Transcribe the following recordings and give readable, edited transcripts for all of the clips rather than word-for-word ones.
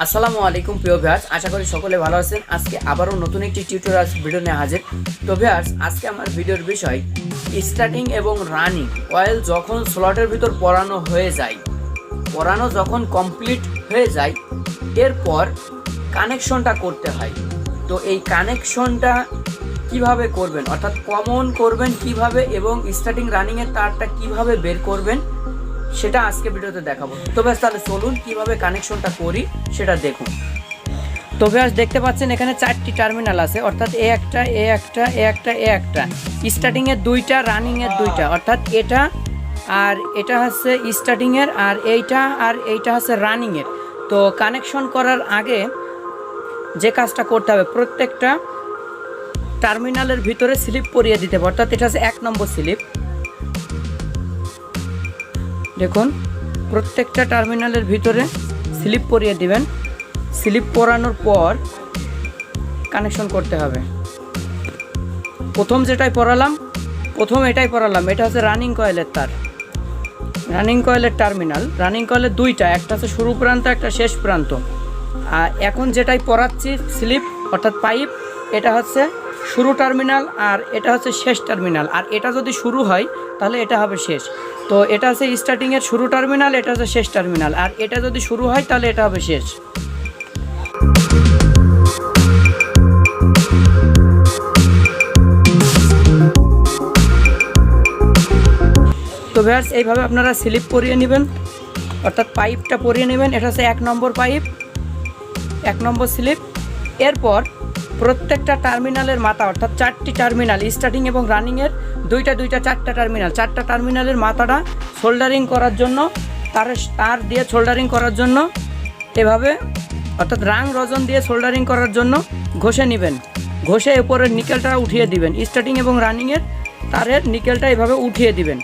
আসসালামু আলাইকুম প্রিয় ভিউয়ার্স, আশা করি সকলে ভালো আছেন। আজকে আবারও নতুন একটি টিউটোরিয়াল ভিডিও নিয়ে হাজির। তো ভিউয়ার্স, আজকে আমার ভিডিওর বিষয় স্টার্টিং এবং রানিং অয়েল যখন স্লটের ভিতর পরানো যখন কমপ্লিট হয়ে যায়, এরপর কানেকশনটা করতে হয়। তো এই কানেকশনটা কিভাবে করবেন, অর্থাৎ কমন করবেন কিভাবে এবং স্টার্টিং রানিংয়ের তারটা কিভাবে বের করবেন, সেটা আজকে ভিডিওতে দেখাবো। তো ব্যাস, তাহলে চলুন কিভাবে কানেকশনটা করি সেটা দেখুন। তো ব্যাস, দেখতে পাচ্ছেন এখানে 4টি টার্মিনাল আছে, অর্থাৎ এ একটা স্টার্টিংয়ের 2টা, রানিংয়ের 2টা, অর্থাৎ এটা আর এটা হচ্ছে স্টার্টিংয়ের, আর এইটা হচ্ছে রানিংয়ের। তো কানেকশন করার আগে যে কাজটা করতে হবে, প্রত্যেকটা টার্মিনালের ভিতরে স্লিপ পরিয়ে দিতে হবে, অর্থাৎ এটা হচ্ছে 1 নম্বর স্লিপ। দেখুন, প্রত্যেকটা টার্মিনালের ভিতরে স্লিপ পরিয়ে দিবেন। স্লিপ পরানোর পর কানেকশন করতে হবে। প্রথম এটাই পরালাম, এটা হচ্ছে রানিং কয়েলের তার, রানিং কয়েলের টার্মিনাল। রানিং কয়েলের 2টা, একটা হচ্ছে শুরু প্রান্ত, একটা শেষ প্রান্ত। আর এখন যেটাই পরাচ্ছি স্লিপ অর্থাৎ পাইপ, এটা হচ্ছে শুরু টার্মিনাল আর এটা হচ্ছে শেষ টার্মিনাল। আর এটা যদি শুরু হয় তাহলে এটা হবে শেষ। তো এটা হচ্ছে স্টার্টিংয়ের শুরু টার্মিনাল, এটা হচ্ছে শেষ টার্মিনাল। আর এটা যদি শুরু হয় তাহলে এটা হবে শেষ। তো ভিউয়ার্স, এইভাবে আপনারা স্লিপ পরিয়ে নেবেন, অর্থাৎ পাইপটা পরিয়ে নেবেন। এটা হচ্ছে 1 নম্বর পাইপ, 1 নম্বর স্লিপ। এরপর প্রত্যেকটা টার্মিনালের মাথা, অর্থাৎ 4টি টার্মিনাল স্টার্টিং এবং রানিংয়ের 2টা 4টা টার্মিনাল, 4টা টার্মিনালের মাথাটা সোল্ডারিং করার জন্য, তার দিয়ে সোল্ডারিং করার জন্য এভাবে, অর্থাৎ রসহজন দিয়ে সোল্ডারিং করার জন্য ঘষে নেবেন। ঘষে উপরের নিকেলটা উঠিয়ে দিবেন। স্টার্টিং এবং রানিংয়ের তারের নিকেলটা এভাবে উঠিয়ে দিবেন।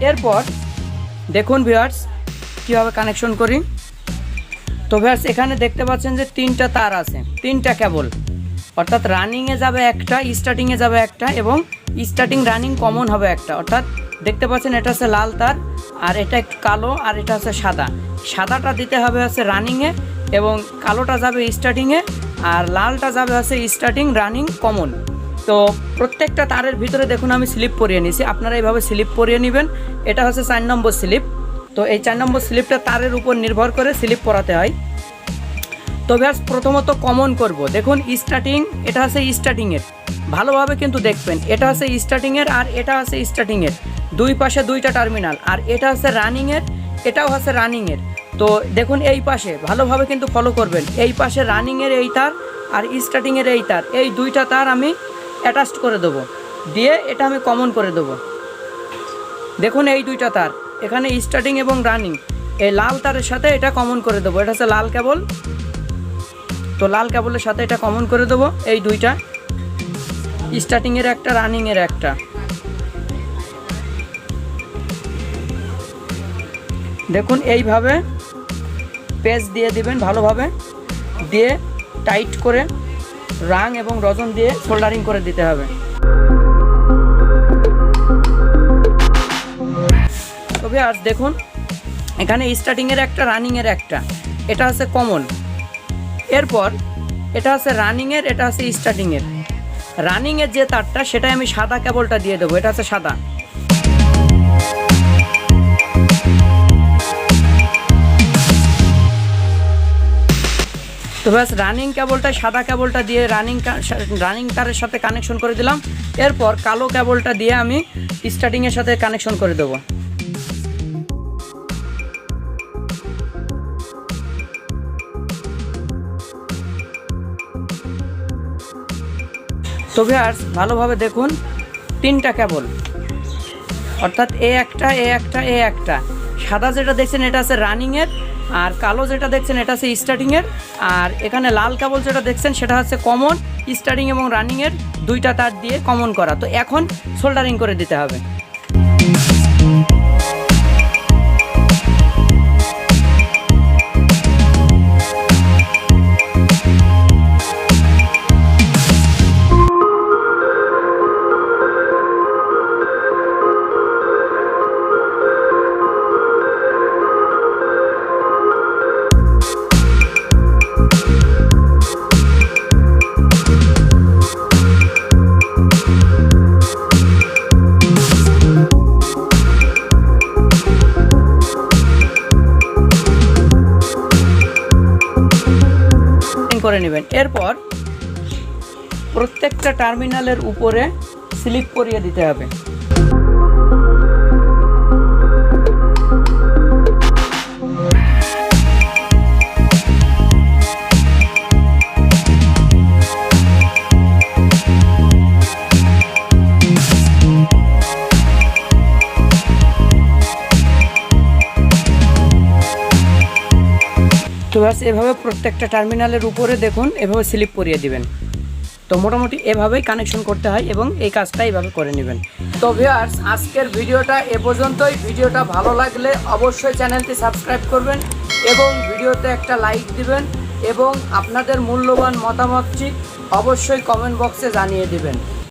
এরপর দেখুন ভিউয়ার্স কীভাবে কানেকশন করি। তো ভিউয়ার্স, এখানে দেখতে পাচ্ছেন যে 3টা তার আছে, 3টা কেবল, অর্থাৎ রানিংয়ে যাবে একটা, স্টার্টিংয়ে যাবে একটা, এবং স্টার্টিং রানিং কমন হবে একটা। অর্থাৎ দেখতে পাচ্ছেন এটা হচ্ছে লাল তার, আর এটা একটু কালো, আর এটা হচ্ছে সাদা। সাদাটা দিতে হবে হচ্ছে রানিংয়ে, এবং কালোটা যাবে স্টার্টিংয়ে, আর লালটা যাবে হচ্ছে স্টার্টিং রানিং কমন। তো প্রত্যেকটা তারের ভিতরে দেখুন আমি স্লিপ পরিয়ে নিয়েছি, আপনারা এইভাবে স্লিপ পরিয়ে নেবেন। এটা হচ্ছে 4 নম্বর স্লিপ। তো এই 4 নম্বর স্লিপটা তারের উপর নির্ভর করে স্লিপ পরাতে হয়। তো ভিউয়ার্স, প্রথমত কমন করব। দেখুন স্টার্টিং, এটা হচ্ছে স্টার্টিংয়ের, ভালোভাবে কিন্তু দেখবেন, এটা হচ্ছে স্টার্টিংয়ের আর এটা হচ্ছে স্টার্টিংয়ের, 2 পাশে 2টা টার্মিনাল। আর এটা হচ্ছে রানিংয়ের, এটাও হচ্ছে রানিংয়ের। তো দেখুন এই পাশে ভালোভাবে কিন্তু ফলো করবেন, এই পাশে রানিংয়ের এই তার আর স্টার্টিংয়ের এই তার, এই 2টা তার আমি অ্যাটাচ করে দেবো, দিয়ে এটা আমি কমন করে দেবো। দেখুন এই 2টা তার এখানে স্টার্টিং এবং রানিং, এই লাল তারের সাথে এটা কমন করে দেবো। এটা হচ্ছে লাল কেবল, তো লাল কেবলের সাথে এটা কমন করে দেবো। এই 2টা, স্টার্টিংয়ের একটা, রানিংয়ের একটা। দেখুন এইভাবে পেজ দিয়ে দিবেন, ভালোভাবে দিয়ে টাইট করে রাং এবং রসহজন দিয়ে সোল্ডারিং করে দিতে হবে। তবে আর দেখুন এখানে স্টার্টিংয়ের একটা, রানিংয়ের একটা, এটা হচ্ছে কমন। এরপর এটা হচ্ছে রানিংয়ের, এটা হচ্ছে স্টার্টিংয়ের। রানিংয়ের যে তারটা সেটাই আমি সাদা কেবলটা দিয়ে দেবো, এটা হচ্ছে সাদা। তো ব্যাস, রানিং কেবলটা, সাদা কেবলটা দিয়ে রানিং তারের সাথে কানেকশন করে দিলাম। এরপর কালো কেবলটা দিয়ে আমি স্টার্টিংয়ের সাথে কানেকশন করে দেবো। তো ভিউয়ার্স, ভালোভাবে দেখুন 3টা কেবল, অর্থাৎ এ একটা। সাদা যেটা দেখছেন এটা আছে রানিংয়ের, আর কালো যেটা দেখছেন এটা আছে স্টার্টিংয়ের, আর এখানে লাল কেবল যেটা দেখছেন সেটা হচ্ছে কমন, স্টার্টিং এবং রানিংয়ের 2টা তার দিয়ে কমন করা। তো এখন সোল্ডারিং করে দিতে হবে। করে নেবেন। এরপর প্রত্যেকটা টার্মিনালের উপরে স্লিপ করিয়ে দিতে হবে। তো ব্যাস এভাবে প্রত্যেকটা টার্মিনালের উপরে দেখুন এভাবে স্লিপ করিয়ে দিবেন। তো মোটামুটি এভাবেই কানেকশন করতে হয় এবং এই কাজটা এইভাবে করে নেবেন। তো ভিউয়ার্স, আজকের ভিডিওটা এ পর্যন্তই। ভিডিওটা ভালো লাগলে অবশ্যই চ্যানেলটি সাবস্ক্রাইব করবেন এবং ভিডিওতে একটা লাইক দিবেন এবং আপনাদের মূল্যবান মতামতটি অবশ্যই কমেন্ট বক্সে জানিয়ে দিবেন।